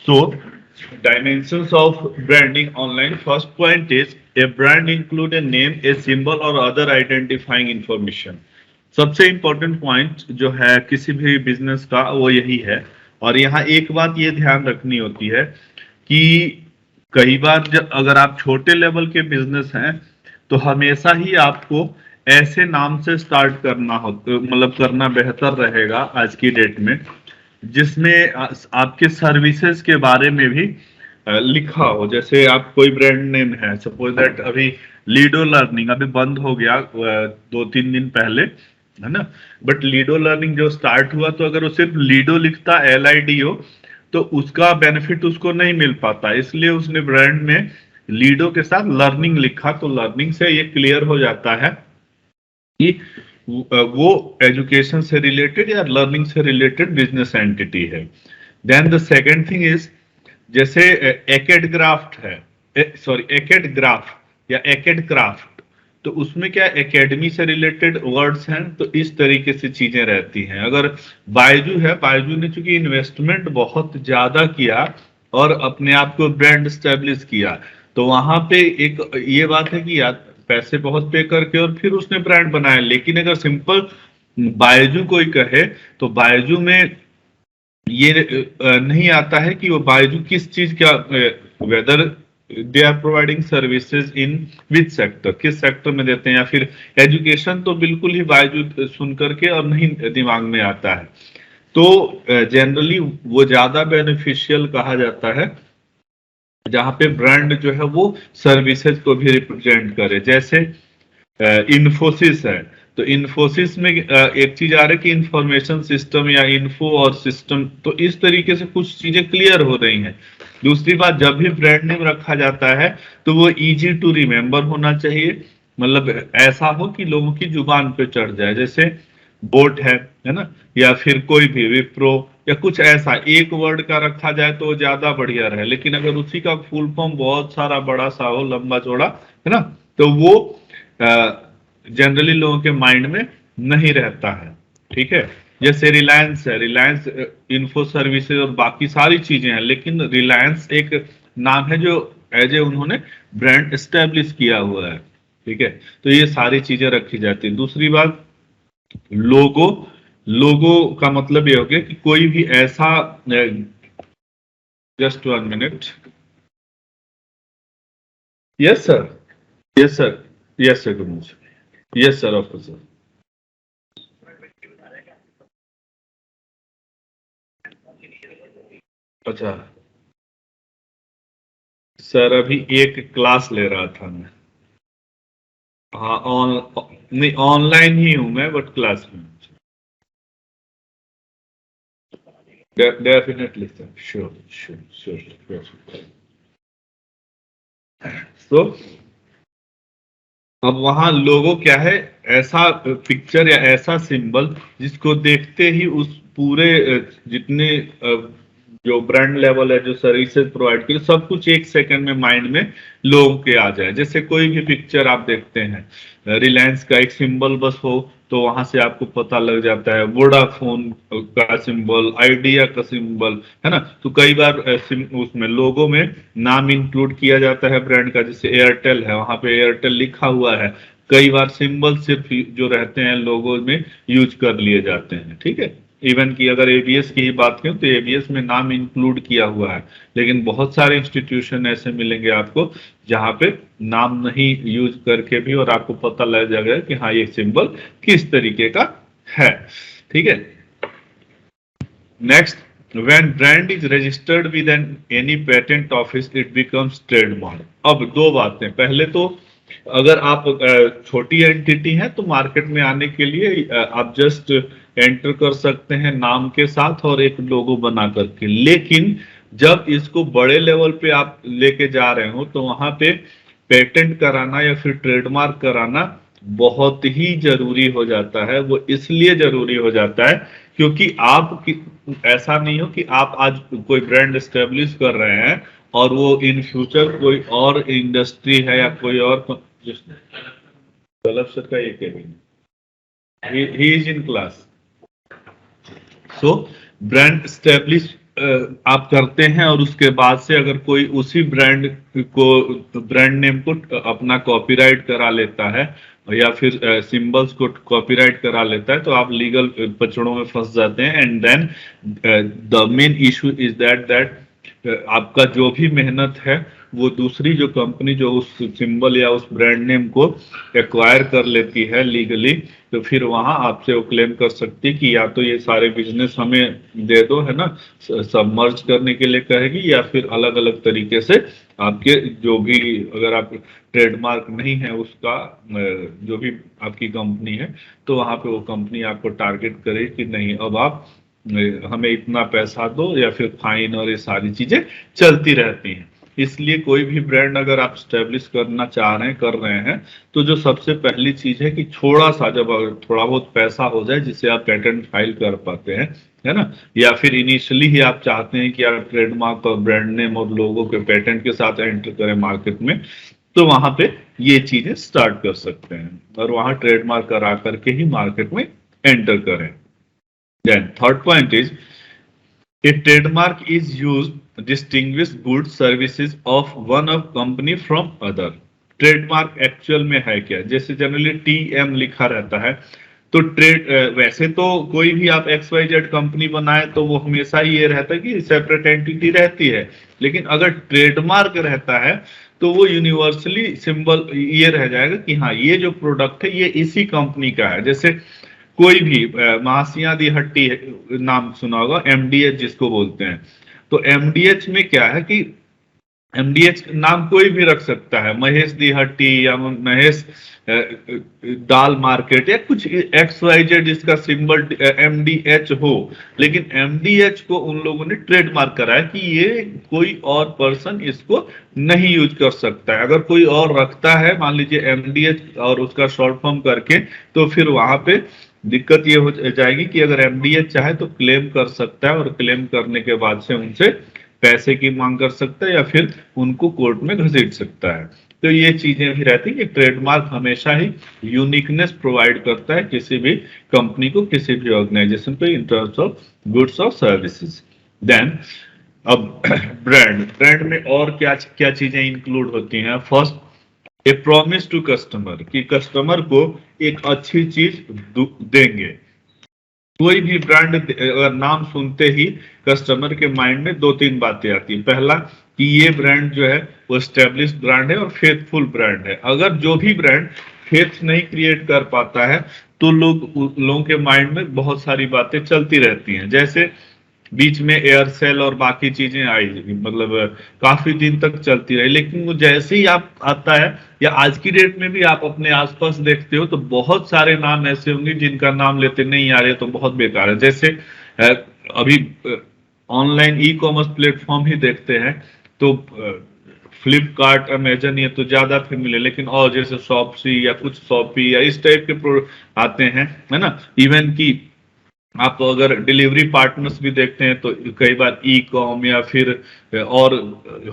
So, dimensions of branding online. First point is a brand include a name, a symbol or other identifying information. सबसे important point जो है किसी भी business का वो यही है। और यहाँ एक बात ये ध्यान रखनी होती है कि कई बार जब अगर आप छोटे लेवल के बिजनेस हैं तो हमेशा ही आपको ऐसे नाम से स्टार्ट करना हो, मतलब करना बेहतर रहेगा आज की डेट में, जिसमें आपके सर्विसेज के बारे में भी लिखा हो। जैसे आप कोई ब्रांड नेम है, सपोज दैट अभी लीडो लर्निंग अभी बंद हो गया 2-3 दिन पहले, है ना। बट लीडो लर्निंग जो स्टार्ट हुआ तो अगर वो सिर्फ लीडो लिखता LIDO तो उसका बेनिफिट उसको नहीं मिल पाता, इसलिए उसने ब्रांड में लीडो के साथ लर्निंग लिखा। तो लर्निंग से ये क्लियर हो जाता है कि वो एजुकेशन से रिलेटेड या लर्निंग से रिलेटेड बिजनेस एंटिटी है। Then the second thing is, जैसे एकेडग्राफ्ट है, सॉरी एकेडग्राफ या एकेडक्राफ्ट, तो उसमें क्या एकेडमी से रिलेटेड वर्ड्स हैं, तो इस तरीके से चीजें रहती हैं। अगर बायजू है, बायजू ने चूंकि इन्वेस्टमेंट बहुत ज्यादा किया और अपने आप को ब्रांड स्टैब्लिश किया, तो वहां पे एक ये बात है कि यार पैसे बहुत पे करके और फिर उसने ब्रांड बनाया। लेकिन अगर सिंपल बायजू कोई कहे तो बायजू में ये नहीं आता है कि वो बायजू किस चीज का, whether they are providing services in which sector, किस सेक्टर में देते हैं, या फिर एजुकेशन तो बिल्कुल ही बायजू सुन करके और नहीं दिमाग में आता है। तो जनरली वो ज्यादा बेनिफिशियल कहा जाता है जहां पे ब्रांड जो है वो सर्विसेज को भी रिप्रेजेंट करे। जैसे इन्फोसिस है, तो इन्फोसिस में एक चीज आ रही है कि इंफॉर्मेशन सिस्टम या इन्फो और सिस्टम, तो इस तरीके से कुछ चीजें क्लियर हो रही हैं। दूसरी बात, जब भी ब्रांड नेम रखा जाता है तो वो इजी टू रिमेम्बर होना चाहिए, मतलब ऐसा हो कि लोगों की जुबान पे चढ़ जाए। जैसे बोट है ना, या फिर कोई भी विप्रो या कुछ ऐसा एक वर्ड का रखा जाए तो ज्यादा बढ़िया रहे। लेकिन अगर उसी का फुल फॉर्म बहुत सारा बड़ा सा हो, लंबा चौड़ा, है ना, तो वो जनरली लोगों के माइंड में नहीं रहता है। ठीक है, जैसे रिलायंस है, रिलायंस इन्फो सर्विसेज और बाकी सारी चीजें हैं, लेकिन रिलायंस एक नाम है जो एज ए उन्होंने ब्रांड एस्टेब्लिश किया हुआ है। ठीक है, तो ये सारी चीजें रखी जाती है। दूसरी बात, लोगो, लोगो का मतलब ये हो गया कि कोई भी ऐसा, just 1 minute, yes sir, yes sir, yes sir, good morning, yes sir, of sir. अच्छा सर, अभी एक क्लास ले रहा था मैं। हाँ ऑन, नहीं ऑनलाइन ही हूं मैं, बट क्लास में। Definitely sir, sure sure sure sure. तो अब वहां लोगो क्या है, ऐसा पिक्चर या ऐसा सिंबल जिसको देखते ही उस पूरे जितने जो ब्रांड लेवल है, जो सर्विसेज प्रोवाइड करे, सब कुछ एक सेकंड में माइंड में लोगों के आ जाए। जैसे कोई भी पिक्चर आप देखते हैं, रिलायंस का एक सिंबल बस हो तो वहां से आपको पता लग जाता है, वोडाफोन का सिंबल, आइडिया का सिंबल, है ना। तो कई बार उसमें लोगो में नाम इंक्लूड किया जाता है ब्रांड का, जैसे एयरटेल है, वहां पे एयरटेल लिखा हुआ है। कई बार सिंबल सिर्फ जो रहते हैं लोगो में यूज कर लिए जाते हैं। ठीक है, इवन की अगर एबीएस की ही बात करें तो एबीएस में नाम इंक्लूड किया हुआ है, लेकिन बहुत सारे इंस्टीट्यूशन ऐसे मिलेंगे आपको जहां पे नाम नहीं यूज करके भी और आपको पता लग जाएगा कि हाँ ये सिंबल किस तरीके का है। ठीक है, next, when brand is registered with an any patent office it becomes trademark। अब दो बातें, पहले तो अगर आप छोटी एंटिटी है तो मार्केट में आने के लिए आप जस्ट एंटर कर सकते हैं नाम के साथ और एक लोगो बना करके। लेकिन जब इसको बड़े लेवल पे आप लेके जा रहे हो तो वहां पे पेटेंट कराना या फिर ट्रेडमार्क कराना बहुत ही जरूरी हो जाता है। वो इसलिए जरूरी हो जाता है क्योंकि आप ऐसा नहीं हो कि आप आज कोई ब्रांड एस्टेब्लिश कर रहे हैं और वो इन फ्यूचर कोई और इंडस्ट्री है या कोई और, सर का ये cabin, he is in class. So brand establish आप करते हैं और उसके बाद से अगर कोई उसी ब्रांड नेम को अपना कॉपीराइट करा लेता है या फिर सिंबल्स को कॉपीराइट करा लेता है तो आप लीगल पचड़ों में फंस जाते हैं। And then the main issue is that आपका जो भी मेहनत है वो दूसरी जो कंपनी जो उस सिंबल या उस ब्रांड नेम को एक्वायर कर लेती है लीगली, तो फिर वहां आपसे वो क्लेम कर सकती है कि या तो ये सारे बिजनेस हमें दे दो, है ना, सब मर्ज करने के लिए कहेगी, या फिर अलग अलग तरीके से आपके जो भी, अगर आप ट्रेडमार्क नहीं है उसका जो भी आपकी कंपनी है, तो वहां पे वो कंपनी आपको टारगेट करे कि नहीं अब आप हमें इतना पैसा दो, या फिर फाइन और ये सारी चीजें चलती रहती हैं। इसलिए कोई भी ब्रांड अगर आप स्टेब्लिश करना चाह रहे हैं, कर रहे हैं, तो जो सबसे पहली चीज है कि थोड़ा सा, जब अगर थोड़ा बहुत पैसा हो जाए जिससे आप पेटेंट फाइल कर पाते हैं, है ना, या फिर इनिशियली ही आप चाहते हैं कि आप ट्रेडमार्क और ब्रांड नेम और लोगों के पेटेंट के साथ एंटर करें मार्केट में, तो वहां पे ये चीजें स्टार्ट कर सकते हैं और वहां ट्रेडमार्क करा करके ही मार्केट में एंटर करें। Then third point is a trademark is used to distinguish goods services of one of company from other। Trademark actual में है क्या, जैसे जनरली टीएम लिखा रहता है, तो वैसे तो कोई भी आप एक्स वाई जेड कंपनी बनाए तो वो हमेशा ही ये रहता है कि सेपरेट एंटिटी रहती है, लेकिन अगर ट्रेडमार्क रहता है तो वो यूनिवर्सली सिंबल ये रह जाएगा कि हाँ ये जो प्रोडक्ट है ये इसी कंपनी का है। जैसे कोई भी महासिया दी हट्टी नाम सुना होगा, एमडीएच जिसको बोलते हैं, तो एमडीएच में क्या है कि एमडीएच नाम कोई भी रख सकता है, महेश दी हट्टी या महेश दाल मार्केट या कुछ एक्स वाई जेड जिसका सिंबल एमडीएच हो, लेकिन एमडीएच को उन लोगों ने ट्रेडमार्क करा है कि ये कोई और पर्सन इसको नहीं यूज कर सकता है। अगर कोई और रखता है मान लीजिए एमडीएच और उसका शॉर्ट फॉर्म करके, तो फिर वहां पे दिक्कत ये हो जाएगी कि अगर एमडीएच चाहे तो क्लेम कर सकता है और क्लेम करने के बाद से उनसे पैसे की मांग कर सकता है या फिर उनको कोर्ट में घसीट सकता है। तो ये चीजें भी रहती है कि ट्रेडमार्क हमेशा ही यूनिकनेस प्रोवाइड करता है किसी भी कंपनी को, किसी भी ऑर्गेनाइजेशन को, इन टर्म्स ऑफ गुड्स और सर्विसेज। देन अब ब्रांड में और क्या क्या चीजें इंक्लूड होती हैं। First, a promise to customer, कि कस्टमर को एक अच्छी चीज देंगे। कोई भी ब्रांड अगर नाम सुनते ही कस्टमर के माइंड में दो तीन बातें आती हैं। पहला कि ये ब्रांड जो है वो स्टेब्लिश ब्रांड है और फेथफुल ब्रांड है। अगर जो भी ब्रांड फेथ नहीं क्रिएट कर पाता है तो लोगों के माइंड में बहुत सारी बातें चलती रहती हैं। जैसे बीच में एयरसेल और बाकी चीजें आई, मतलब काफी दिन तक चलती रही, लेकिन वो जैसे ही आप आता है, या आज की डेट में भी आप अपने आसपास देखते हो तो बहुत सारे नाम ऐसे होंगे जिनका नाम लेते नहीं आ रहे तो बहुत बेकार है। जैसे अभी ऑनलाइन ई कॉमर्स प्लेटफॉर्म ही देखते हैं तो फ्लिपकार्ट, अमेजन, ये तो ज्यादा फेमिलियर, लेकिन और जैसे शॉपसी या कुछ शॉपी या इस टाइप के आते हैं, है ना। इवन की आप अगर डिलीवरी पार्टनर्स भी देखते हैं तो कई बार ई कॉम या फिर और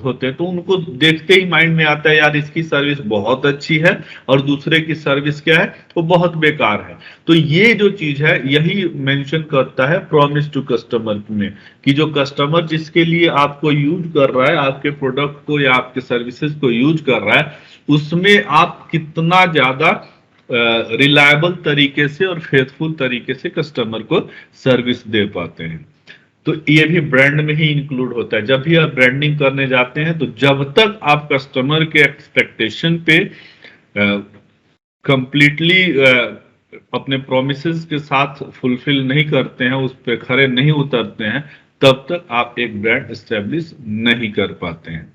होते हैं, तो उनको देखते ही माइंड में आता है यार इसकी सर्विस बहुत अच्छी है और दूसरे की सर्विस क्या है वो बहुत बेकार है। तो ये जो चीज है यही मेंशन करता है प्रॉमिस टू कस्टमर में, कि जो कस्टमर जिसके लिए आपको यूज कर रहा है, आपके प्रोडक्ट को या आपके सर्विसेज को यूज कर रहा है, उसमें आप कितना ज्यादा रिलायबल तरीके से और फेथफुल तरीके से कस्टमर को सर्विस दे पाते हैं। तो ये भी ब्रांड में ही इंक्लूड होता है। जब भी आप ब्रांडिंग करने जाते हैं तो जब तक आप कस्टमर के एक्सपेक्टेशन पे कंप्लीटली अपने प्रोमिसेस के साथ फुलफिल नहीं करते हैं, उस पे खरे नहीं उतरते हैं, तब तक आप एक ब्रांड एस्टेब्लिश नहीं कर पाते हैं।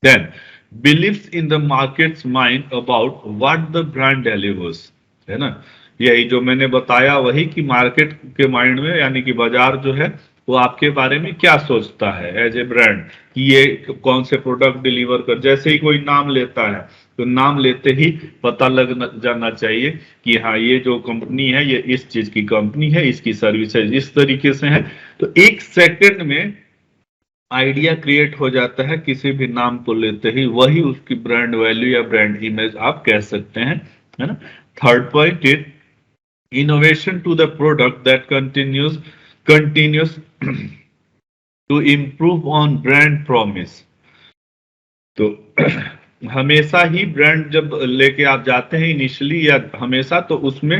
Then believes in the market's mind about what the brand delivers, है ना। यही जो मैंने बताया वही कि मार्केट के माइंड में, यानी कि बाजार जो है वो आपके बारे में क्या सोचता है एज ए ब्रांड, कि ये कौन से प्रोडक्ट डिलीवर कर। जैसे ही कोई नाम लेता है तो नाम लेते ही पता लग जाना चाहिए कि हाँ ये जो कंपनी है ये इस चीज की कंपनी है, इसकी सर्विसेज इस तरीके से है। तो एक सेकंड में आइडिया क्रिएट हो जाता है किसी भी नाम को लेते ही, वही उसकी ब्रांड वैल्यू या ब्रांड इमेज आप कह सकते हैं, है ना। Third point is innovation to the product that continues to improve on brand promise. तो हमेशा ही ब्रांड जब लेके आप जाते हैं इनिशियली या हमेशा, तो उसमें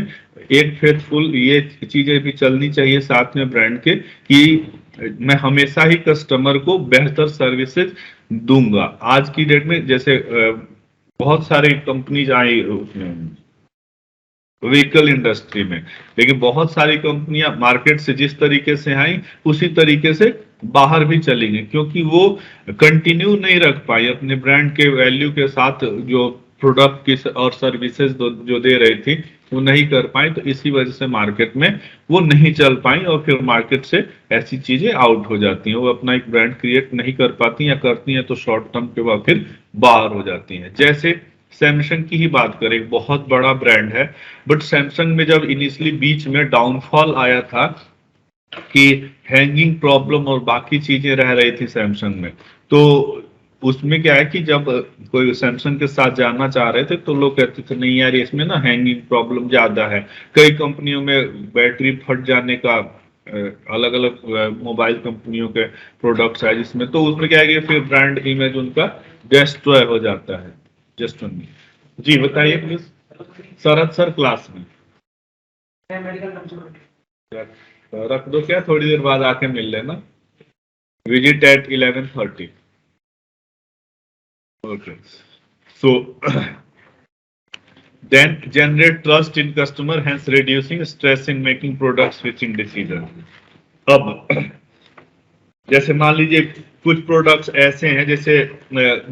एक फेथफुल ये चीजें भी चलनी चाहिए साथ में ब्रांड के, कि मैं हमेशा ही कस्टमर को बेहतर सर्विसेज दूंगा। आज की डेट में जैसे बहुत सारी कंपनीज आई व्हीकल इंडस्ट्री में, लेकिन बहुत सारी कंपनियां मार्केट से जिस तरीके से आई उसी तरीके से बाहर भी चली गई, क्योंकि वो कंटिन्यू नहीं रख पाई अपने ब्रांड के वैल्यू के साथ जो प्रोडक्ट की और सर्विसेज जो दे रही थी वो नहीं कर पाई। तो इसी वजह से मार्केट में वो नहीं चल पाई और फिर मार्केट से ऐसी चीजें आउट हो जाती हैं, वो अपना एक ब्रांड क्रिएट नहीं कर पाती, या करती हैं तो शॉर्ट टर्म के बाद फिर बाहर हो जाती हैं। जैसे सैमसंग की ही बात करें, एक बहुत बड़ा ब्रांड है, बट सैमसंग में जब इनिशियली बीच में डाउनफॉल आया था कि हैंगिंग प्रॉब्लम और बाकी चीजें रह रही थी सैमसंग में, तो उसमें क्या है कि जब कोई सैमसंग के साथ जाना चाह रहे थे तो लोग कहते थे नहीं यार इसमें ना हैंगिंग प्रॉब्लम ज्यादा है। कई कंपनियों में बैटरी फट जाने का अलग अलग मोबाइल कंपनियों के प्रोडक्ट्स है जिसमें, तो उसमें क्या है कि फिर ब्रांड इमेज उनका डिस्ट्रॉय हो जाता है। जस्ट वन मिनट जी, बताइए प्लीज। शरद सर क्लास में रख दो क्या, थोड़ी देर बाद आके मिल लेना। Visit at 11:30। Okay, so then generate trust in customer, hence reducing stress in making product switching decision। अब जैसे मान लीजिए कुछ प्रोडक्ट्स ऐसे हैं, जैसे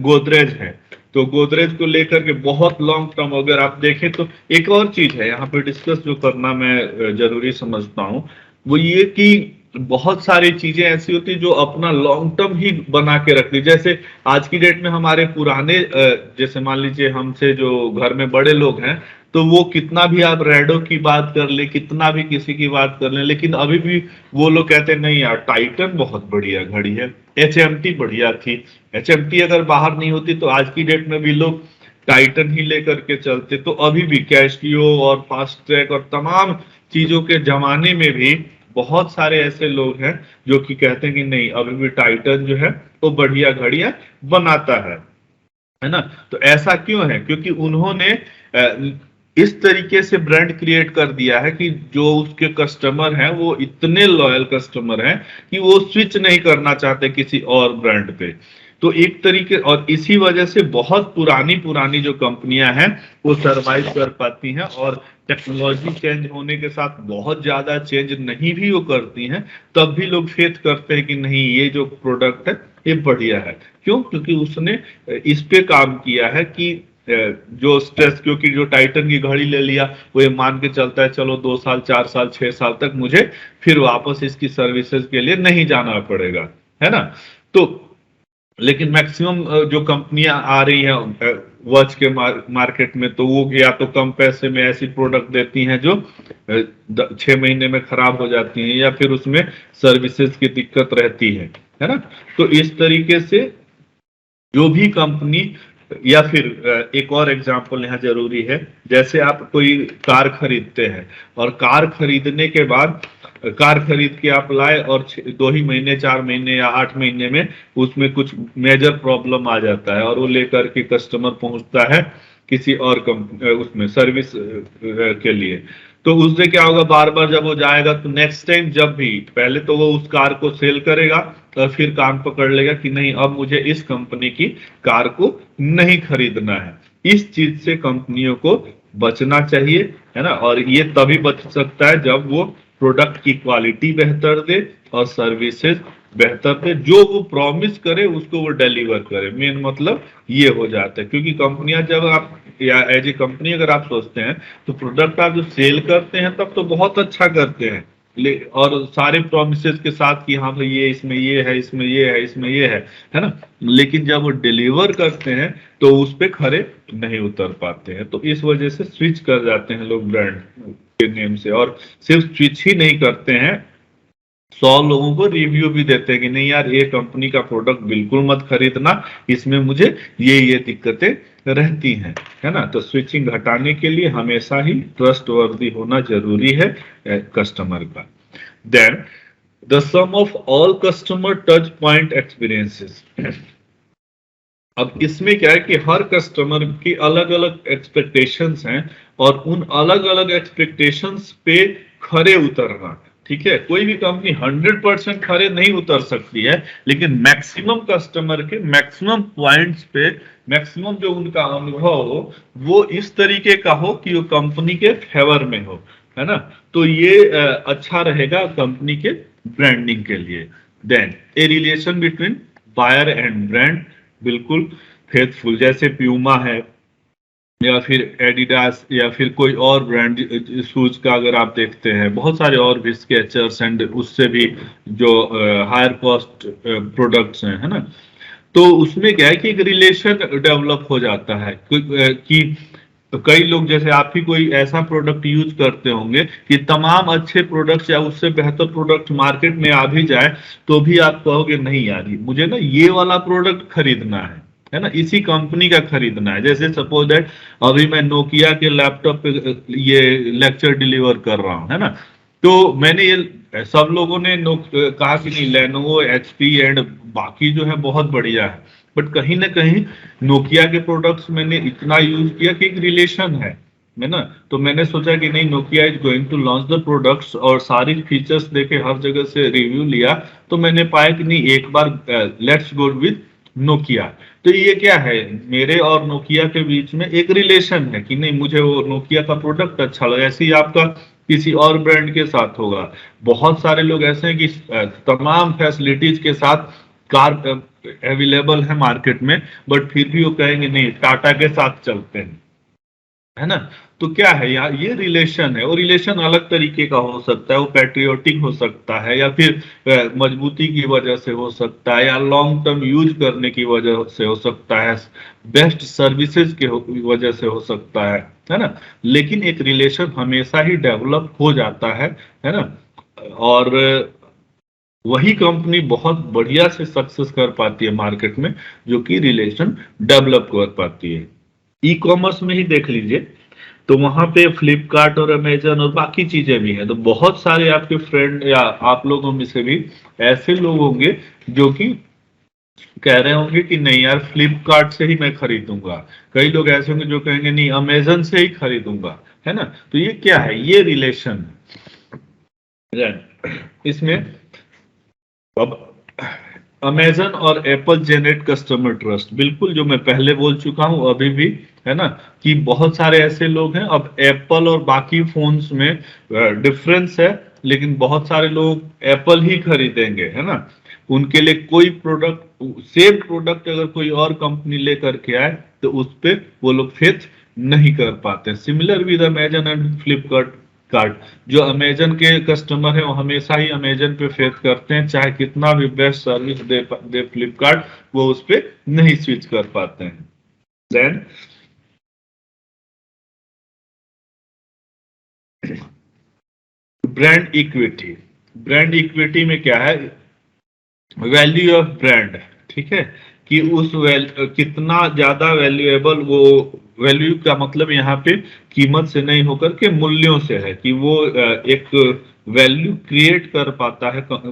गोदरेज है, तो गोदरेज को लेकर के बहुत लॉन्ग टर्म अगर आप देखें तो एक और चीज है यहाँ पे डिस्कस जो करना मैं जरूरी समझता हूँ, वो ये कि बहुत सारी चीजें ऐसी होती है जो अपना लॉन्ग टर्म ही बना के रखती, जैसे आज की डेट में हमारे पुराने जैसे मान लीजिए हमसे जो घर में बड़े लोग हैं, तो वो कितना भी आप रेडो की बात कर ले, कितना भी किसी की बात कर ले, लेकिन अभी भी वो लोग कहते हैं नहीं यार टाइटन बहुत बढ़िया घड़ी है, एचएमटी बढ़िया थी। एचएमटी अगर बाहर नहीं होती तो आज की डेट में भी लोग टाइटन ही लेकर के चलते। तो अभी भी कैस्टियो और फास्ट ट्रैक और तमाम चीजों के जमाने में भी बहुत सारे ऐसे लोग हैं जो कि कहते हैं कि नहीं अभी भी टाइटन जो है वो बढ़िया घड़ियां बनाता है ना। तो ऐसा क्यों है, क्योंकि उन्होंने इस तरीके से ब्रांड क्रिएट कर दिया है कि जो उसके कस्टमर हैं वो इतने लॉयल कस्टमर हैं कि वो स्विच नहीं करना चाहते किसी और ब्रांड पे। तो एक तरीके, और इसी वजह से बहुत पुरानी पुरानी जो कंपनियां हैं वो सरवाइव कर पाती हैं, और टेक्नोलॉजी चेंज होने के साथ बहुत ज्यादा चेंज नहीं भी वो करती हैं, तब भी लोग फेथ करते हैं कि नहीं ये जो प्रोडक्ट है ये बढ़िया है। क्यों? क्योंकि उसने इस पे काम किया है कि जो स्ट्रेस, क्योंकि जो टाइटन की घड़ी ले लिया वो ये मान के चलता है चलो 2 साल 4 साल 6 साल तक मुझे फिर वापस इसकी सर्विसेज के लिए नहीं जाना पड़ेगा, है ना। तो लेकिन मैक्सिमम जो कंपनियां आ रही हैं वॉच के मार्केट में, तो वो या तो कम पैसे में ऐसी प्रोडक्ट देती हैं जो 6 महीने में खराब हो जाती हैं, या फिर उसमें सर्विसेज की दिक्कत रहती है ना। तो इस तरीके से जो भी कंपनी, या फिर एक और एग्जांपल यहाँ जरूरी है, जैसे आप कोई कार खरीदते हैं और कार खरीदने के बाद कार खरीद के आप लाए और 2 ही महीने 4 महीने या 8 महीने में उसमें कुछ मेजर प्रॉब्लम आ जाता है और वो लेकर के कस्टमर पहुंचता है किसी और कंपनी उसमें सर्विस के लिए। तो उससे क्या होगा, बार बार जब वो जाएगा तो नेक्स्ट टाइम जब भी, पहले तो वो उस कार को सेल करेगा तो फिर कान पकड़ लेगा कि नहीं अब मुझे इस कंपनी की कार को नहीं खरीदना है। इस चीज से कंपनियों को बचना चाहिए, है ना। और ये तभी बच सकता है जब वो प्रोडक्ट की क्वालिटी बेहतर दे और सर्विसेज बेहतर दे, जो वो प्रॉमिस करे उसको वो डिलीवर करे। मेन मतलब ये हो जाता है, क्योंकि कंपनियां जब आप या एज ए कंपनी अगर आप सोचते हैं तो प्रोडक्ट आप जो सेल करते हैं तब तो बहुत अच्छा करते हैं, और सारे प्रोमिसेस के साथ कि हाँ भाई ये इसमें ये है, इसमें ये है, इसमें ये है ना। लेकिन जब वो डिलीवर करते हैं तो उस पे खरे नहीं उतर पाते हैं, तो इस वजह से स्विच कर जाते हैं लोग ब्रांड के नेम से। और सिर्फ स्विच ही नहीं करते हैं, 100 लोगों को रिव्यू भी देते हैं कि नहीं यार ये कंपनी का प्रोडक्ट बिल्कुल मत खरीदना, इसमें मुझे ये दिक्कतें रहती हैं, है ना। तो स्विचिंग हटाने के लिए हमेशा ही ट्रस्ट वर्दी होना जरूरी है कस्टमर का। Then the sum of all customer touch point experiences. अब इसमें क्या है कि हर कस्टमर की अलग अलग एक्सपेक्टेशंस हैं और उन अलग अलग एक्सपेक्टेशंस पे खरे उतरना। ठीक है, कोई भी कंपनी 100% खरे नहीं उतर सकती है, लेकिन मैक्सिमम कस्टमर के मैक्सिमम पॉइंट्स पे मैक्सिमम जो उनका अनुभव हो वो इस तरीके का हो कि वो कंपनी के फेवर में हो, है ना। तो ये अच्छा रहेगा कंपनी के ब्रांडिंग के लिए। Then a relation between buyer and brand, बिल्कुल फेथफुल, जैसे प्यूमा है या फिर एडिडास या फिर कोई और ब्रांड शूज का अगर आप देखते हैं, बहुत सारे और भी स्केचर्स एंड उससे भी जो हायर कॉस्ट प्रोडक्ट्स हैं, है ना। तो उसमें क्या है कि एक रिलेशन डेवलप हो जाता है कि तो कई लोग जैसे आप ही कोई ऐसा प्रोडक्ट यूज करते होंगे कि तमाम अच्छे प्रोडक्ट्स या उससे बेहतर प्रोडक्ट मार्केट में आ भी जाए तो भी आप कहोगे नहीं यार मुझे ना ये वाला प्रोडक्ट खरीदना है ना, इसी कंपनी का खरीदना है। जैसे सपोज दैट अभी मैं नोकिया के लैपटॉप पे ये लेक्चर डिलीवर कर रहा हूँ, है ना। तो मैंने ये सब लोगों ने कहा कि नहीं लेनोवो एचपी एंड बाकी जो है बहुत बढ़िया है, बट कहीं ना कहीं नोकिया के प्रोडक्ट्स मैंने इतना यूज किया कि एक रिलेशन है ना। तो मैंने सोचा कि नहीं Nokia is going to launch the products और सारी फीचर्स देखे हर जगह से रिव्यू लिया, तो मैंने पाया कि नहीं एक बार लेट्स गो विद नोकिया। तो ये क्या है, मेरे और नोकिया के बीच में एक रिलेशन है कि नहीं मुझे वो नोकिया का प्रोडक्ट अच्छा लगा। ऐसे ही आपका किसी और ब्रांड के साथ होगा। बहुत सारे लोग ऐसे हैं कि तमाम फैसिलिटीज के साथ कार अवेलेबल है मार्केट में, बट फिर भी वो कहेंगे नहीं टाटा के साथ चलते हैं, है ना। तो क्या है यार, ये रिलेशन है। और रिलेशन अलग तरीके का हो सकता है, वो पैट्रियोटिक हो सकता है या फिर मजबूती की वजह से हो सकता है या लॉन्ग टर्म यूज करने की वजह से हो सकता है, बेस्ट सर्विसेज के वजह से हो सकता है ना। लेकिन एक रिलेशन हमेशा ही डेवलप हो जाता है ना। और वही कंपनी बहुत बढ़िया से सक्सेस कर पाती है मार्केट में, जो कि रिलेशन डेवलप कर पाती है। ई कॉमर्स में ही देख लीजिए, तो वहां पे फ्लिपकार्ट और अमेजन और बाकी चीजें भी हैं। तो बहुत सारे आपके फ्रेंड या आप लोगों में से भी ऐसे लोग होंगे जो कि कह रहे होंगे कि नहीं यार फ्लिपकार्ट से ही मैं खरीदूंगा। कई लोग ऐसे होंगे जो कहेंगे नहीं अमेजन से ही खरीदूंगा, है ना। तो ये क्या है, ये रिलेशन है। इसमें अब अमेजन और एप्पल जेनरेट कस्टमर ट्रस्ट, बिल्कुल जो मैं पहले बोल चुका हूं अभी भी, है ना, कि बहुत सारे ऐसे लोग हैं। अब एप्पल और बाकी फोन्स में डिफरेंस है, लेकिन बहुत सारे लोग एप्पल ही खरीदेंगे, है ना। उनके लिए कोई प्रोडक्ट सेम प्रोडक्ट अगर कोई और कंपनी लेकर के आए तो उस पे वो लोग फेथ नहीं कर पाते। Similar with Amazon and Flipkart card, जो अमेजन के कस्टमर है वो हमेशा ही अमेजन पे फेथ करते हैं, चाहे कितना भी बेस्ट सर्विस दे फ्लिपकार्ट, वो उस पे नहीं स्विच कर पाते हैं। देन ब्रांड इक्विटी, ब्रांड इक्विटी में क्या है, वैल्यू ऑफ ब्रांड। ठीक है, कि उस कितना ज्यादा वैल्यूएबल वो, वैल्यू का मतलब यहाँ पे कीमत से नहीं होकर के मूल्यों से है, कि वो एक वैल्यू क्रिएट कर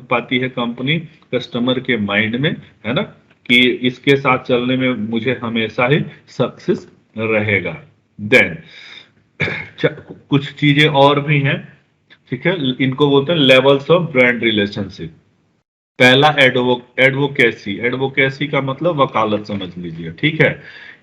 पाती है कंपनी कस्टमर के माइंड में, है ना, कि इसके साथ चलने में मुझे हमेशा ही सक्सेस रहेगा। देन कुछ चीजें और भी हैं, ठीक है, इनको बोलते हैं लेवल्स ऑफ ब्रांड रिलेशनशिप। पहला एडवोकेसी, एडवोकेसी का मतलब वकालत समझ लीजिए। ठीक है,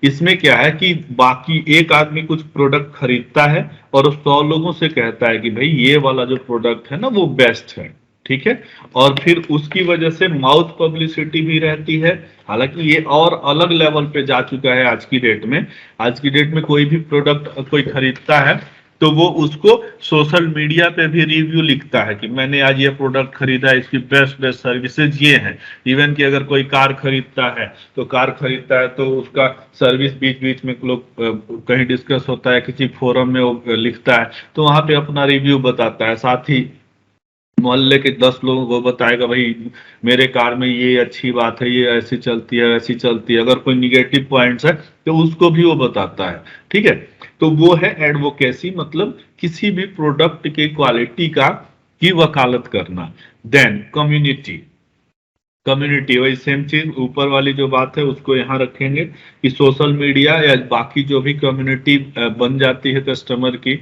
इसमें क्या है कि बाकी एक आदमी कुछ प्रोडक्ट खरीदता है और 100 लोगों से कहता है कि भाई ये वाला जो प्रोडक्ट है ना वो बेस्ट है। ठीक है, और फिर उसकी वजह से माउथ पब्लिसिटी भी रहती है। हालांकि ये और अलग लेवल पे जा चुका है आज की डेट में। आज की डेट में कोई भी प्रोडक्ट कोई खरीदता है तो वो उसको सोशल मीडिया पे भी रिव्यू लिखता है कि मैंने आज ये प्रोडक्ट खरीदा, इसकी बेस्ट बेस्ट सर्विसेज ये हैं। इवन कि अगर कोई कार खरीदता है तो तो उसका सर्विस बीच बीच में लोग कहीं डिस्कस होता है, किसी फोरम में वो लिखता है तो वहां पे अपना रिव्यू बताता है। साथ ही मोहल्ले के 10 लोगों को बताएगा भाई मेरे कार में ये अच्छी बात है, ये ऐसी चलती है वैसी चलती है। अगर कोई निगेटिव पॉइंट्स है तो उसको भी वो बताता है। ठीक है, तो वो है एडवोकेसी, मतलब किसी भी प्रोडक्ट के क्वालिटी का की वकालत करना। देन कम्युनिटी, कम्युनिटी वही सेम चीज, ऊपर वाली जो बात है उसको यहाँ रखेंगे कि सोशल मीडिया या बाकी जो भी कम्युनिटी बन जाती है कस्टमर की,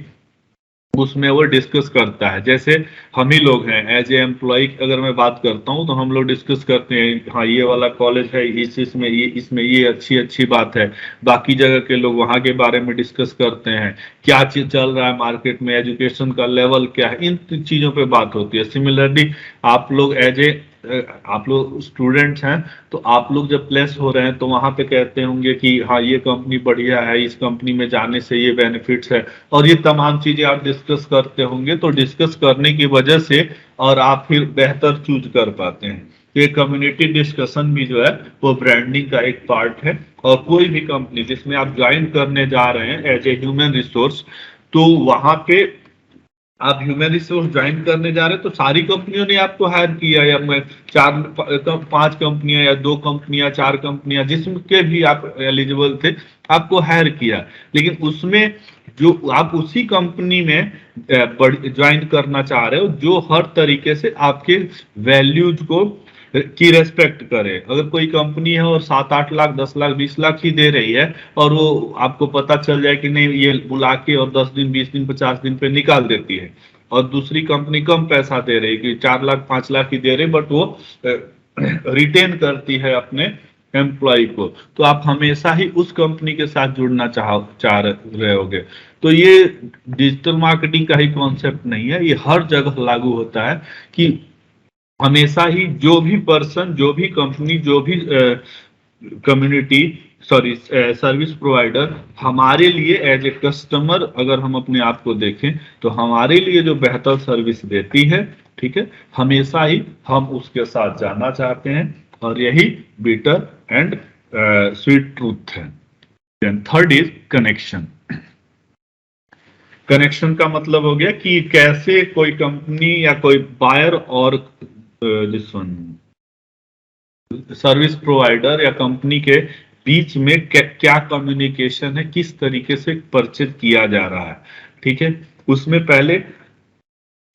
उसमें वो डिस्कस करता है। जैसे हम ही लोग हैं एज ए एम्प्लॉय, अगर मैं बात करता हूँ तो हम लोग डिस्कस करते हैं, हाँ ये वाला कॉलेज है, इस इसमें ये, इसमें ये अच्छी अच्छी बात है। बाकी जगह के लोग वहाँ के बारे में डिस्कस करते हैं, क्या चीज चल रहा है मार्केट में, एजुकेशन का लेवल क्या है, इन चीजों पे बात होती है। सिमिलरली आप लोग एज ए आप लोग स्टूडेंट्स हैं, तो आप लोग जब प्लेस हो रहे हैं तो वहां पे कहते होंगे कि हाँ ये कंपनी बढ़िया है, इस कंपनी में जाने से ये बेनिफिट्स है, और ये तमाम चीजें आप डिस्कस करते होंगे। तो डिस्कस करने की वजह से और आप फिर बेहतर चूज कर पाते हैं। तो ये कम्युनिटी डिस्कशन भी जो है वो ब्रांडिंग का एक पार्ट है। और कोई भी कंपनी जिसमें आप ज्वाइन करने जा रहे हैं एज ए ह्यूमन रिसोर्स, तो वहां पे आप ह्यूमन रिसोर्स ज्वाइन करने जा रहे हैं तो सारी कंपनियों ने आपको हायर किया, या मैं पांच कंपनियां या दो कंपनियां, चार कंपनियां, जिसके भी आप एलिजिबल थे आपको हायर किया। लेकिन उसमें जो आप उसी कंपनी में ज्वाइन करना चाह रहे हो जो हर तरीके से आपके वैल्यूज को की रेस्पेक्ट करे। अगर कोई कंपनी है और 7-8 लाख 10 लाख 20 लाख ही दे रही है, और वो आपको पता चल जाए कि नहीं ये बुला के और 10 दिन 20 दिन 50 दिन पे निकाल देती है, और दूसरी कंपनी कम पैसा दे रही कि 4 लाख 5 लाख ही दे रही, बट वो रिटेन करती है अपने एम्प्लॉय को, तो आप हमेशा ही उस कंपनी के साथ जुड़ना चाह रहे होगे। तो ये डिजिटल मार्केटिंग का ही कॉन्सेप्ट नहीं है, ये हर जगह लागू होता है कि हमेशा ही जो भी पर्सन, जो भी कंपनी, जो भी कम्युनिटी, सॉरी सर्विस प्रोवाइडर हमारे लिए एज ए कस्टमर अगर हम अपने आप को देखें तो हमारे लिए जो बेहतर सर्विस देती है, ठीक है, हमेशा ही हम उसके साथ जाना चाहते हैं। और यही बिटर एंड स्वीट ट्रूथ है। Then third is connection. Connection का मतलब हो गया कि कैसे कोई कंपनी या कोई बायर और दिस वन सर्विस प्रोवाइडर या कंपनी के बीच में क्या कम्युनिकेशन है, किस तरीके से परचेज किया जा रहा है। ठीक है, उसमें पहले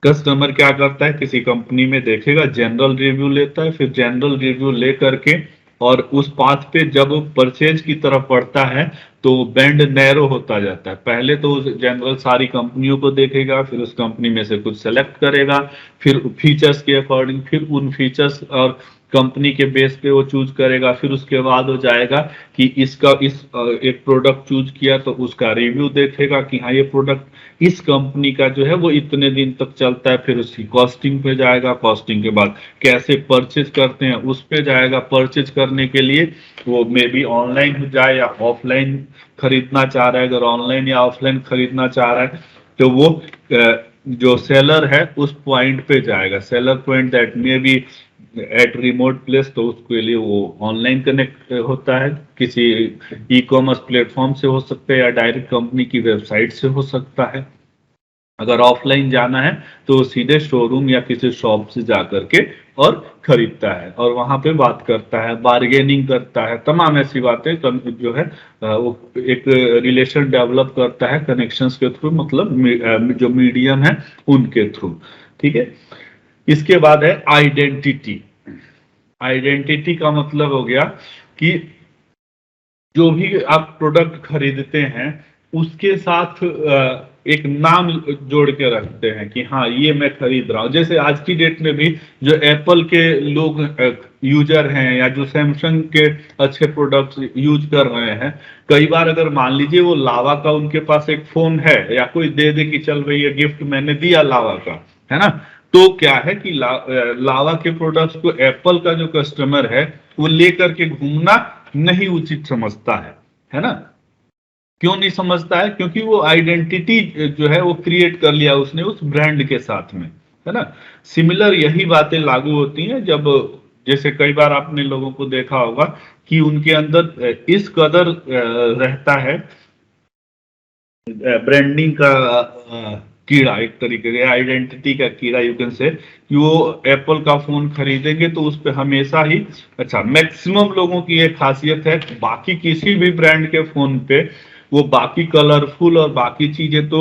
कस्टमर क्या करता है, किसी कंपनी में देखेगा, जनरल रिव्यू लेता है, फिर जनरल रिव्यू ले करके और उस पाथ पे जब वो परचेज की तरफ बढ़ता है तो बैंड नैरो होता जाता है। पहले तो जनरल सारी कंपनियों को देखेगा, फिर उस कंपनी में से कुछ सेलेक्ट करेगा, फिर फीचर्स के अकॉर्डिंग फिर उन फीचर्स और कंपनी के बेस पे वो चूज करेगा। फिर उसके बाद हो जाएगा कि इसका एक प्रोडक्ट चूज किया तो उसका रिव्यू देखेगा कि हाँ ये प्रोडक्ट इस कंपनी का जो है वो इतने दिन तक चलता है। फिर उसकी कॉस्टिंग पे जाएगा, कॉस्टिंग के बाद कैसे परचेज करते हैं उस पे जाएगा। परचेज करने के लिए वो मे बी ऑनलाइन हो जाए या ऑफलाइन खरीदना चाह रहा है, अगर ऑनलाइन या ऑफलाइन खरीदना चाह रहा है तो वो जो सेलर है उस पॉइंट पे जाएगा। Seller point that may be at remote place, तो उसके लिए वो ऑनलाइन कनेक्ट होता है, किसी ई कॉमर्स प्लेटफॉर्म से हो सकता है या डायरेक्ट कंपनी की वेबसाइट से हो सकता है। अगर ऑफलाइन जाना है तो सीधे शोरूम या किसी शॉप से जा करके और खरीदता है और वहां पे बात करता है, बार्गेनिंग करता है, तमाम ऐसी बातें जो है वो एक रिलेशन डेवलप करता है कनेक्शंस के थ्रू, मतलब जो मीडियम है उनके थ्रू। ठीक है, इसके बाद है आइडेंटिटी। आइडेंटिटी का मतलब हो गया कि जो भी आप प्रोडक्ट खरीदते हैं उसके साथ एक नाम जोड़ के रखते हैं कि हाँ ये मैं खरीद रहा हूं। जैसे आज की डेट में भी जो एप्पल के लोग यूजर हैं या जो सैमसंग के अच्छे प्रोडक्ट्स यूज कर रहे हैं, कई बार अगर मान लीजिए वो लावा का उनके पास एक फोन है या कोई दे दे कि चल भाई ये गिफ्ट मैंने दिया लावा का, है ना, तो क्या है कि लावा के प्रोडक्ट्स को एप्पल का जो कस्टमर है वो लेकर के घूमना नहीं उचित समझता है ना। क्यों नहीं समझता है? क्योंकि वो आइडेंटिटी जो है वो क्रिएट कर लिया उसने उस ब्रांड के साथ में, है ना। सिमिलर यही बातें लागू होती हैं जब, जैसे कई बार आपने लोगों को देखा होगा कि उनके अंदर इस कदर रहता है ब्रांडिंग का कीड़ा, एक तरीके के आइडेंटिटी का कीड़ा यू कैन से, कि वो एप्पल का फोन खरीदेंगे तो उस पर हमेशा ही, अच्छा मैक्सिमम लोगों की एक खासियत है, बाकी किसी भी ब्रांड के फोन पे वो बाकी कलरफुल और बाकी चीजें तो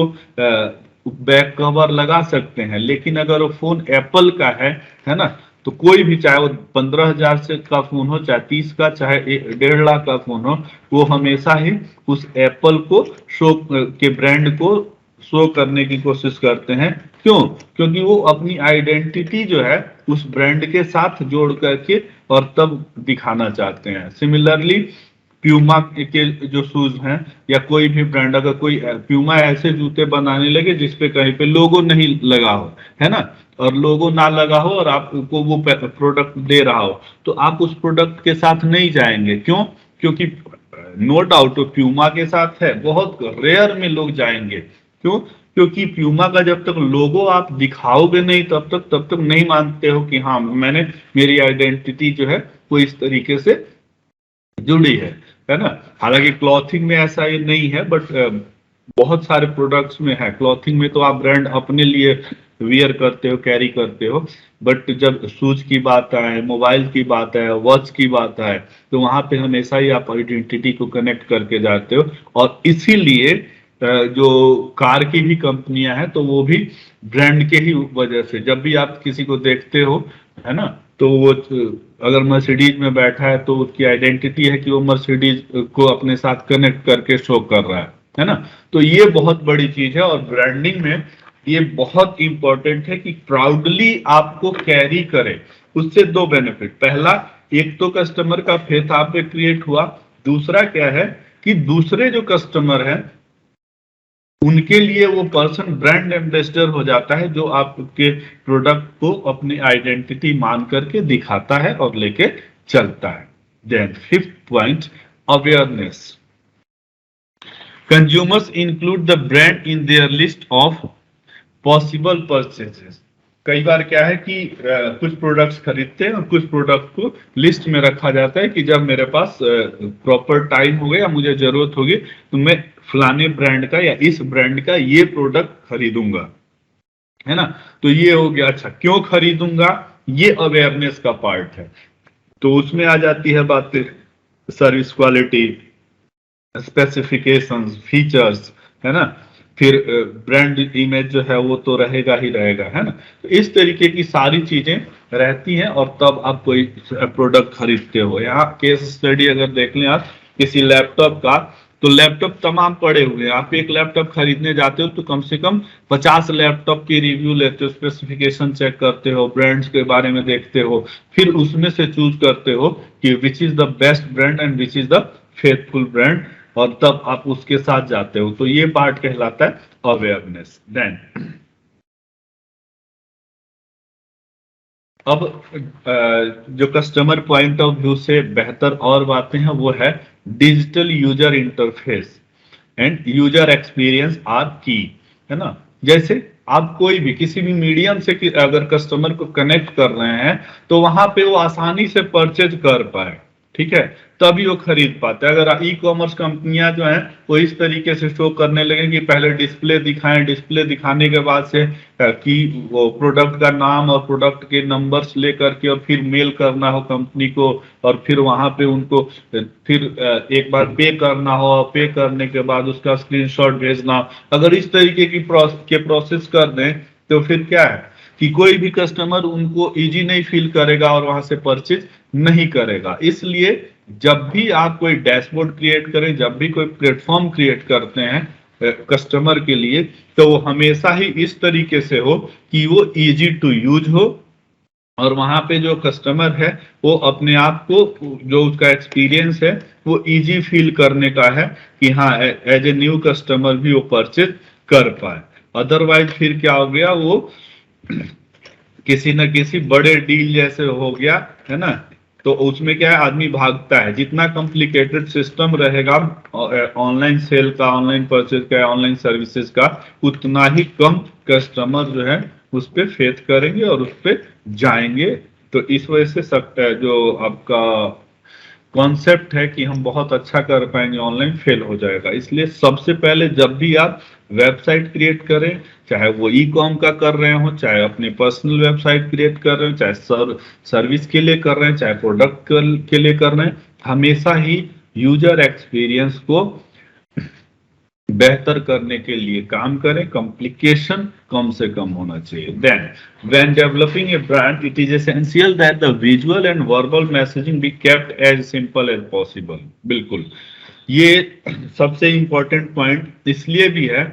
बैक कवर लगा सकते हैं, लेकिन अगर वो फोन एप्पल का है ना, तो कोई भी चाहे वो 15,000 से का फोन हो, चाहे 30 का, चाहे 1.5 लाख का फोन हो, वो हमेशा ही उस एप्पल को शो के ब्रांड को शो करने की कोशिश करते हैं। क्यों? क्योंकि वो अपनी आइडेंटिटी जो है उस ब्रांड के साथ जोड़ करके और तब दिखाना चाहते हैं। सिमिलरली प्यूमा के जो शूज हैं या कोई भी ब्रांड, अगर कोई प्यूमा ऐसे जूते बनाने लगे जिसपे कहीं पे लोगो नहीं लगा हो, है ना, और लोगो ना लगा हो और आपको वो प्रोडक्ट दे रहा हो, तो आप उस प्रोडक्ट के साथ नहीं जाएंगे। क्यों? क्योंकि नो डाउट प्यूमा के साथ है, बहुत रेयर में लोग जाएंगे। क्यों? क्योंकि प्यूमा का जब तक लोगो आप दिखाओगे नहीं तब तक नहीं मानते हो कि हाँ मैंने, मेरी आइडेंटिटी जो है वो इस तरीके से जुड़ी है ना। हालांकि क्लॉथिंग में ऐसा ये नहीं है, बट बहुत सारे प्रोडक्ट्स में है। क्लॉथिंग में तो आप ब्रांड अपने लिए वियर करते हो, कैरी करते हो, बट जब शूज की बात आए, मोबाइल की बात आए, वॉच की बात आए, तो वहां पे हमेशा ही आप आइडेंटिटी को कनेक्ट करके जाते हो। और इसीलिए जो कार की भी कंपनियां हैं तो वो भी ब्रांड के ही वजह से, जब भी आप किसी को देखते हो, है ना, तो वो अगर मर्सिडीज में बैठा है तो उसकी आइडेंटिटी है कि वो मर्सिडीज को अपने साथ कनेक्ट करके शो कर रहा है ना। तो ये बहुत बड़ी चीज है और ब्रांडिंग में ये बहुत इंपॉर्टेंट है कि प्राउडली आपको कैरी करे। उससे दो बेनिफिट, पहला, एक तो कस्टमर का फेथ आप पे क्रिएट हुआ, दूसरा क्या है कि दूसरे जो कस्टमर है उनके लिए वो पर्सन ब्रांड एम्बेसडर हो जाता है, जो आपके प्रोडक्ट को अपनी आइडेंटिटी मान करके दिखाता है और लेके चलता है। Then fifth point, awareness. Consumers include the brand in their list of possible purchases. कई बार क्या है कि कुछ प्रोडक्ट्स खरीदते हैं और कुछ प्रोडक्ट को लिस्ट में रखा जाता है कि जब मेरे पास प्रॉपर टाइम हो गया या मुझे जरूरत होगी तो मैं फलाने ब्रांड का या इस ब्रांड का ये प्रोडक्ट खरीदूंगा, है ना। तो ये हो गया। अच्छा, क्यों खरीदूंगा, ये अवेयरनेस का पार्ट है। तो उसमें आ जाती है बातें, सर्विस क्वालिटी, स्पेसिफिकेशंस, फीचर्स, है ना, फिर ब्रांड इमेज जो है वो तो रहेगा ही रहेगा, है ना। तो इस तरीके की सारी चीजें रहती हैं और तब आप कोई प्रोडक्ट खरीदते हो। यहाँ केस स्टडी अगर देख लें आप किसी लैपटॉप का, तो लैपटॉप तमाम पड़े हुए हैं। आप एक लैपटॉप खरीदने जाते हो तो कम से कम 50 लैपटॉप की रिव्यू लेते हो, स्पेसिफिकेशन चेक करते हो, ब्रांड्स के बारे में देखते हो, फिर उसमें से चूज करते हो कि which is the best brand and which is the faithful brand, और तब आप उसके साथ जाते हो। तो ये पार्ट कहलाता है अवेयरनेस। देन अब जो कस्टमर पॉइंट ऑफ व्यू से बेहतर और बातें हैं वो है digital user interface and user experience are key, है ना। जैसे आप कोई भी किसी भी मीडियम से अगर कस्टमर को कनेक्ट कर रहे हैं तो वहां पे वो आसानी से परचेज कर पाए, ठीक है, तभी वो खरीद पाते हैं। अगर ई कॉमर्स कंपनियां जो हैं वो इस तरीके से शो करने लगे कि पहले डिस्प्ले दिखाएं, डिस्प्ले दिखाने के बाद से कि वो प्रोडक्ट का नाम और प्रोडक्ट के नंबर्स लेकर के और फिर मेल करना हो कंपनी को, और फिर वहां पे उनको फिर एक बार पे करना हो, पे करने के बाद उसका स्क्रीनशॉट भेजना। अगर इस तरीके की प्रोसेस कर दें तो फिर क्या है कि कोई भी कस्टमर उनको इजी नहीं फील करेगा और वहां से परचेज नहीं करेगा। इसलिए जब भी आप कोई डैशबोर्ड क्रिएट करें, जब भी कोई प्लेटफॉर्म क्रिएट करते हैं कस्टमर के लिए, तो वो हमेशा ही इस तरीके से हो कि वो इजी टू यूज हो और वहां पे जो कस्टमर है वो अपने आप को, जो उसका एक्सपीरियंस है वो इजी फील करने का है कि हाँ एज ए न्यू कस्टमर भी वो परचेज कर पाए। अदरवाइज फिर क्या हो गया, वो किसी न किसी बड़े डील जैसे हो गया, है ना। तो उसमें क्या है, आदमी भागता है। जितना कॉम्प्लिकेटेड सिस्टम रहेगा ऑनलाइन सेल का, ऑनलाइन परचेज का, ऑनलाइन सर्विसेज का, उतना ही कम कस्टमर जो है उस पर फेथ करेंगे और उस पर जाएंगे। तो इस वजह से सब जो आपका कॉन्सेप्ट है कि हम बहुत अच्छा कर पाएंगे ऑनलाइन, फेल हो जाएगा। इसलिए सबसे पहले जब भी आप वेबसाइट क्रिएट करें, चाहे वो ई कॉम का कर रहे हो, चाहे अपनी पर्सनल वेबसाइट क्रिएट कर रहे हो, चाहे सर्विस के लिए कर रहे हैं, चाहे प्रोडक्ट के लिए कर रहे हैं, हमेशा ही यूजर एक्सपीरियंस को बेहतर करने के लिए काम करें, कॉम्प्लिकेशन कम से कम होना चाहिए। Then when developing a brand it is essential that the visual and verbal messaging be kept as simple as possible. बिल्कुल, ये सबसे इंपॉर्टेंट पॉइंट इसलिए भी है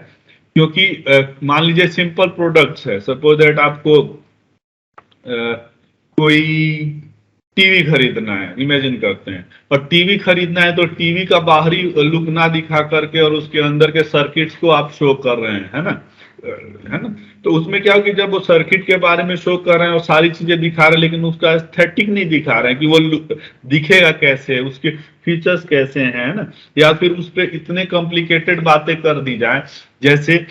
क्योंकि मान लीजिए सिंपल प्रोडक्ट्स है, सपोज दैट आपको कोई टीवी खरीदना है, इमेजिन करते हैं, और टीवी खरीदना है तो टीवी का बाहरी लुक ना दिखा करके और उसके अंदर के सर्किट्स को आप शो कर रहे हैं, है ना। तो उसमें क्या हो कि जब वो सर्किट के बारे में शो कर रहे हैं और सारी चीजें दिखा रहे हैं, लेकिन उसका एस्थेटिक नहीं दिखा रहे हैं कि वो दिखेगा कैसे, उसके फीचर्स कैसे हैं, है ना। या फिर उस पर इतने कॉम्प्लिकेटेड बातें कर दी जाए, जैसे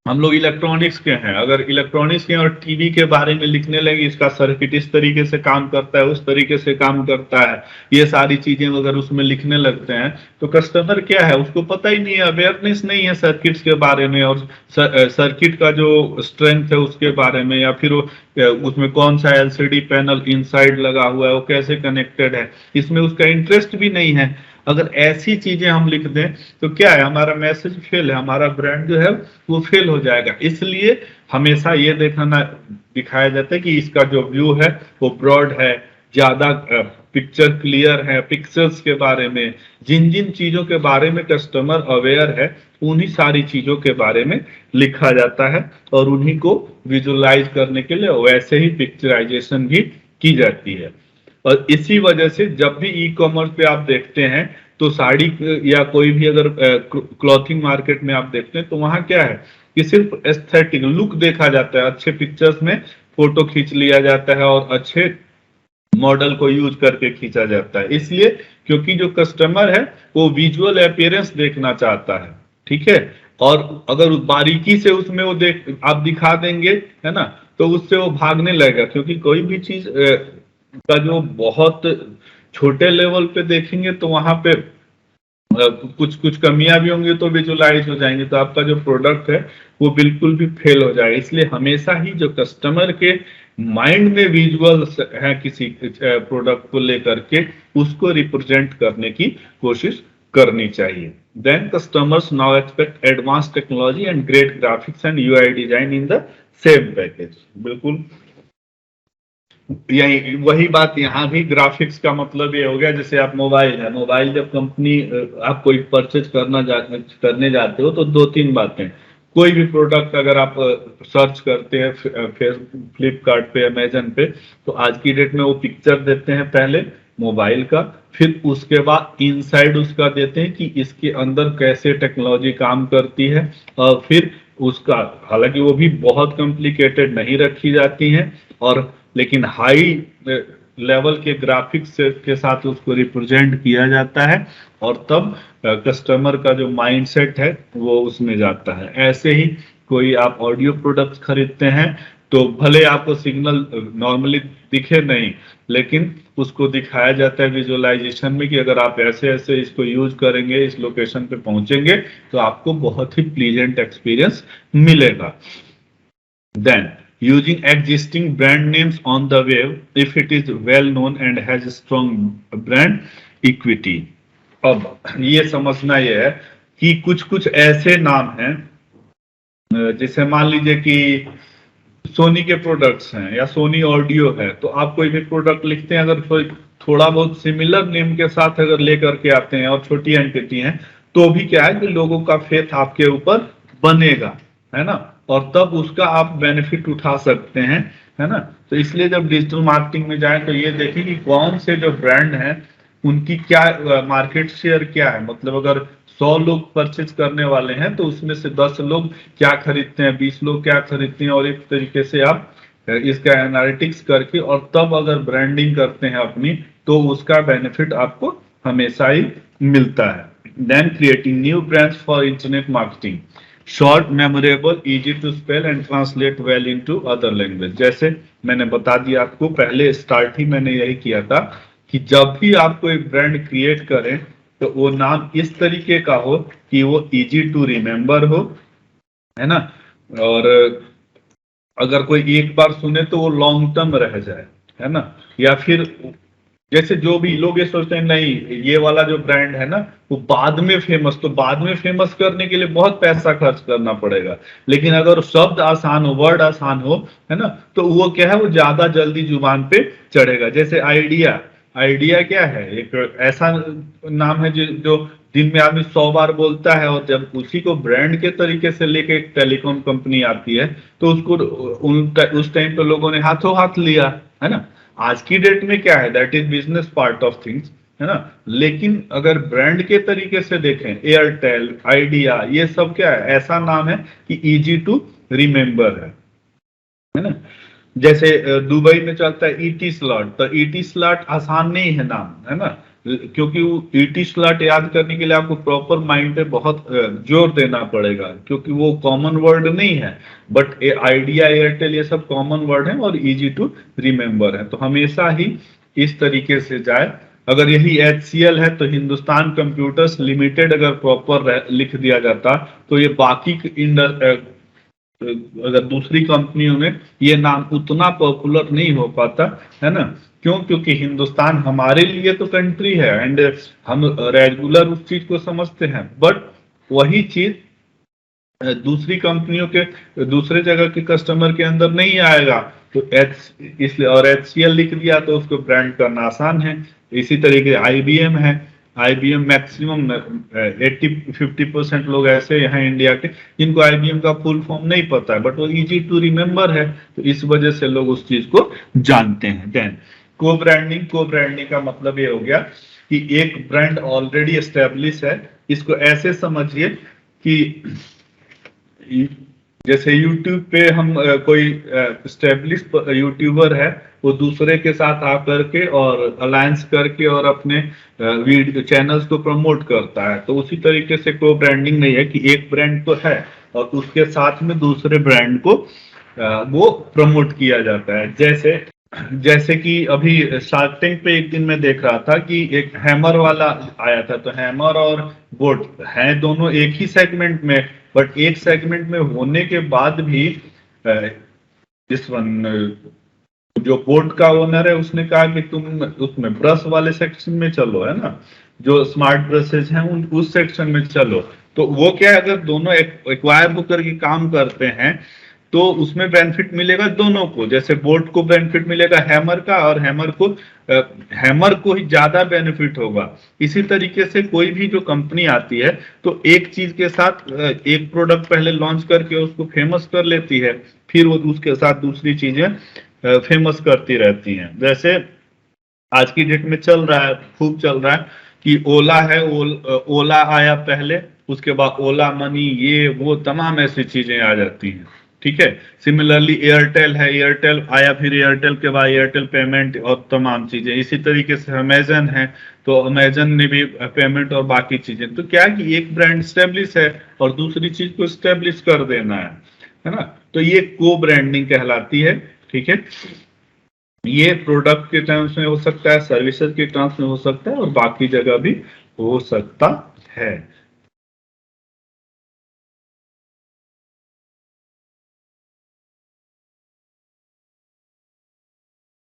हम लोग इलेक्ट्रॉनिक्स के हैं, अगर इलेक्ट्रॉनिक्स के और टीवी के बारे में लिखने लगे, इसका सर्किट इस तरीके से काम करता है, उस तरीके से काम करता है, ये सारी चीजें अगर उसमें लिखने लगते हैं तो कस्टमर क्या है, उसको पता ही नहीं है, अवेयरनेस नहीं है सर्किट्स के बारे में, और सर्किट का जो स्ट्रेंथ है उसके बारे में, या फिर उसमें कौन सा एलसीडी पैनल इनसाइड लगा हुआ है, वो कैसे कनेक्टेड है, इसमें उसका इंटरेस्ट भी नहीं है। अगर ऐसी चीजें हम लिख दें तो क्या है, हमारा मैसेज फेल है, हमारा ब्रांड जो है वो फेल हो जाएगा। इसलिए हमेशा ये दिखाया जाता है कि इसका जो व्यू है वो ब्रॉड है, ज्यादा पिक्चर क्लियर है, पिक्चर्स के बारे में, जिन जिन चीजों के बारे में कस्टमर अवेयर है उन्हीं सारी चीजों के बारे में लिखा जाता है, और उन्हीं को विजुअलाइज करने के लिए वैसे ही पिक्चराइजेशन भी की जाती है। और इसी वजह से जब भी ई कॉमर्स पे आप देखते हैं तो साड़ी या कोई भी अगर क्लॉथिंग मार्केट में आप देखते हैं तो वहां क्या है कि सिर्फ एस्थेटिक लुक देखा जाता है, अच्छे पिक्चर्स में फोटो खींच लिया जाता है और अच्छे मॉडल को यूज करके खींचा जाता है, इसलिए क्योंकि जो कस्टमर है वो विजुअल अपीयरेंस देखना चाहता है, ठीक है। और अगर बारीकी से उसमें वो आप दिखा देंगे, है ना, तो उससे वो भागने लगेगा, क्योंकि कोई भी चीज का जो बहुत छोटे लेवल पे देखेंगे तो वहां पे कुछ कुछ कमियां भी होंगी तो विजुलाइज हो जाएंगे, तो आपका जो प्रोडक्ट है वो बिल्कुल भी फेल हो जाएगा। इसलिए हमेशा ही जो कस्टमर के माइंड में विजुअल है किसी प्रोडक्ट को लेकर के, उसको रिप्रेजेंट करने की कोशिश करनी चाहिए। Then customers now expect advance technology and great graphics and UI design in the same package. बिल्कुल यही वही बात यहाँ भी, ग्राफिक्स का मतलब ये हो गया, जैसे आप मोबाइल है, मोबाइल जब कंपनी आप कोई परचेज करने जाते हो तो दो तीन बातें, कोई भी प्रोडक्ट अगर आप सर्च करते हैं फ्लिपकार्ट पे, अमेजन पे, तो आज की डेट में वो पिक्चर देते हैं पहले मोबाइल का, फिर उसके बाद इनसाइड उसका देते हैं कि इसके अंदर कैसे टेक्नोलॉजी काम करती है, और फिर उसका, हालांकि वो भी बहुत कॉम्प्लिकेटेड नहीं रखी जाती हैं, और लेकिन हाई लेवल के ग्राफिक्स के साथ उसको रिप्रेजेंट किया जाता है, और तब कस्टमर का जो माइंडसेट है वो उसमें जाता है। ऐसे ही कोई आप ऑडियो प्रोडक्ट्स खरीदते हैं तो भले आपको सिग्नल नॉर्मली दिखे नहीं, लेकिन उसको दिखाया जाता है विजुअलाइजेशन में कि अगर आप ऐसे ऐसे इसको यूज करेंगे, इस लोकेशन पे पहुंचेंगे तो आपको बहुत ही प्लीजेंट एक्सपीरियंस मिलेगा। Then, using existing brand names on the web if it is well known and has strong brand equity। अब ये समझना ये है कि कुछ कुछ ऐसे नाम हैं, जैसे मान लीजिए कि सोनी के प्रोडक्ट्स हैं या सोनी ऑडियो है, तो आप कोई भी प्रोडक्ट लिखते हैं, अगर कोई थोड़ा बहुत सिमिलर नेम के साथ अगर लेकर के आते हैं और छोटी एंटिटी हैं, तो भी क्या है कि लोगों का फेथ आपके ऊपर बनेगा, है ना, और तब उसका आप बेनिफिट उठा सकते हैं, है ना। तो इसलिए जब डिजिटल मार्केटिंग में जाए तो ये देखें कि कौन से जो ब्रांड हैं उनकी क्या मार्केट शेयर क्या है, मतलब अगर 100 लोग परचेज करने वाले हैं तो उसमें से 10 लोग क्या खरीदते हैं, 20 लोग क्या खरीदते हैं, और एक तरीके से आप इसका एनालिटिक्स करके और तब अगर ब्रांडिंग करते हैं अपनी, तो उसका बेनिफिट आपको हमेशा ही मिलता है। Then creating new brands for internet marketing, short, memorable, easy to spell and translate well into other language. जैसे मैंने बता दिया आपको, पहले स्टार्ट ही मैंने यही किया था कि जब भी आप कोई ब्रांड क्रिएट करें तो वो नाम इस तरीके का हो कि वो इजी टू रिमेम्बर हो, है ना, और अगर कोई एक बार सुने तो वो लॉन्ग टर्म रह जाए, है ना, या फिर जैसे जो भी लोग ये सोचते हैं नहीं ये वाला जो ब्रांड है ना वो बाद में फेमस, तो बाद में फेमस करने के लिए बहुत पैसा खर्च करना पड़ेगा। लेकिन अगर शब्द आसान हो, वर्ड आसान हो, है ना, तो वो क्या है, वो ज्यादा जल्दी जुबान पे चढ़ेगा। जैसे आइडिया, आइडिया क्या है, एक ऐसा नाम है जो दिन में आदमी 100 बार बोलता है, और जब उसी को ब्रांड के तरीके से लेके एक टेलीकॉम कंपनी आती है तो उसको उस टाइम पे लोगों ने हाथों हाथ लिया, है ना। आज की डेट में क्या है, that is business part of things, है ना। लेकिन अगर ब्रांड के तरीके से देखें, एयरटेल, आइडिया, ये सब क्या है, ऐसा नाम है कि इजी टू रिमेम्बर है ना। जैसे दुबई में चलता है ईटी स्लॉट, तो ईटी स्लॉट आसान नहीं है नाम, है ना, क्योंकि वो ईटी स्लॉट याद करने के लिए आपको प्रॉपर माइंड पे बहुत जोर देना पड़ेगा, क्योंकि वो कॉमन वर्ड नहीं है। बट आइडिया, एयरटेल, ये सब कॉमन वर्ड है और इजी टू रिमेम्बर है। तो हमेशा ही इस तरीके से जाए। अगर यही HCL है तो हिंदुस्तान कंप्यूटर्स लिमिटेड अगर प्रॉपर लिख दिया जाता तो ये बाकी अगर दूसरी कंपनियों में ये नाम उतना पॉपुलर नहीं हो पाता, है ना। क्यों? क्योंकि हिंदुस्तान हमारे लिए तो कंट्री है एंड हम रेगुलर उस चीज को समझते हैं, बट वही चीज दूसरी कंपनियों के दूसरे जगह के कस्टमर के अंदर नहीं आएगा। तो इसलिए, और HCL लिख दिया तो उसको ब्रांड करना आसान है। इसी तरीके IBM है, IBM मैक्सिमम 80-50% लोग ऐसे हैं इंडिया के जिनको IBM का फुल फॉर्म नहीं पता है, बट वो इजी टू रिमेम्बर है, तो इस वजह से लोग उस चीज को जानते हैं। देन को ब्रांडिंग, को ब्रांडिंग का मतलब ये हो गया कि एक ब्रांड ऑलरेडी एस्टेब्लिश है। इसको ऐसे समझिए कि जैसे YouTube पे हम कोई स्टेब्लिश यूट्यूबर है, वो दूसरे के साथ आकर के और अलायंस करके और अपने वीडियो चैनल्स को प्रमोट करता है, तो उसी तरीके से को ब्रांडिंग नहीं है कि एक ब्रांड तो है और उसके साथ में दूसरे ब्रांड को वो प्रमोट किया जाता है। जैसे जैसे कि अभी शार्क टैंक पे एक दिन मैं देख रहा था कि एक हैमर वाला आया था, तो हैमर और बोट हैं दोनों एक ही सेगमेंट में, बट एक सेगमेंट में होने के बाद भी इस वन जो बोट का ओनर है उसने कहा कि तुम उसमें ब्रश वाले सेक्शन में चलो, है ना, जो स्मार्ट ब्रशेज हैं उस सेक्शन में चलो। तो वो क्या है, अगर दोनों एक्वायर होकर के काम करते हैं तो उसमें बेनिफिट मिलेगा दोनों को। जैसे बोट को बेनिफिट मिलेगा हैमर का, और हैमर को ही ज्यादा बेनिफिट होगा। इसी तरीके से कोई भी जो कंपनी आती है तो एक चीज के साथ एक प्रोडक्ट पहले लॉन्च करके उसको फेमस कर लेती है, फिर वो उसके साथ दूसरी चीजें फेमस करती रहती हैं। जैसे आज की डेट में चल रहा है, खूब चल रहा है कि ओला है, ओला आया पहले, उसके बाद ओला मनी, ये वो तमाम ऐसी चीजें आ जाती हैं, ठीक है। सिमिलरली एयरटेल है, एयरटेल आया, फिर एयरटेल के बाद एयरटेल पेमेंट और तमाम चीजें। इसी तरीके से अमेजन है, तो अमेजन ने भी पेमेंट और बाकी चीजें। तो क्या है कि एक ब्रांड स्टेब्लिश है और दूसरी चीज को स्टेब्लिश कर देना है ना। तो ये को ब्रांडिंग कहलाती है, ठीक है। ये प्रोडक्ट के टर्म्स में हो सकता है, सर्विसेज के टर्म्स में हो सकता है और बाकी जगह भी हो सकता है।